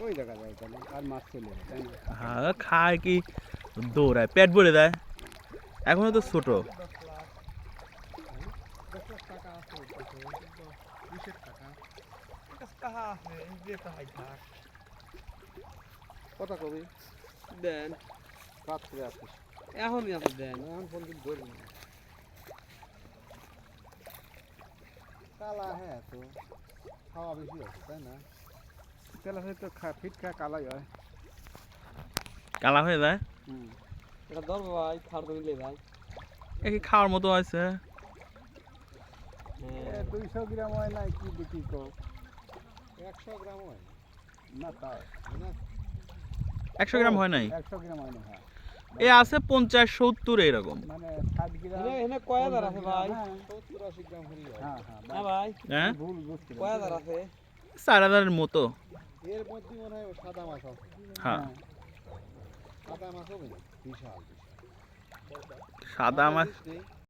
ওই দেখা যায় তাহলে আর মাছ চলে যায় তাই না? হ্যাঁ খায় কি দৌড়ায় পেট ভরে দেয় এখনো তো ছোট 10 লাখ টাকা আছে ওর কাছে, কিন্তু 20-এর টাকা টাকা আছে যে তাই থাক কথা কবি দেন রাত্রে আসিস। এখনই আপনি দেন এখন ফোন কিন্তু ধরি না কালা হ্যাঁ তো খাওয়া বেশি আছে তাই না? তেলা তো ফিট খা কালাই হয়। কালা হয়ে যায় হুম। এটা ধরবো ভাই খাড় তো নিলে ভাই এ কি খাওয়ার মতো হয়েছে 200 গ্রাম হয় না কি দেখি তো 100 গ্রাম হয় না তাও না 100 গ্রাম হয় নাই 100 গ্রাম হয় না হ্যাঁ এ আছে 50-70 এরকম মানে 60 গ্রাম এনে এনে কয় হাজার আছে ভাই 70-80 গ্রাম হলেই হয়। হ্যাঁ হ্যাঁ ভাই হ্যাঁ ভুল বুঝতে কয় হাজার আছে 4000 এর মতো এর মধ্যে মনে হয় সাদা মাছ আছে। হ্যাঁ সাদা মাছ হবে না বিশাল সাদা মাছ বিশাল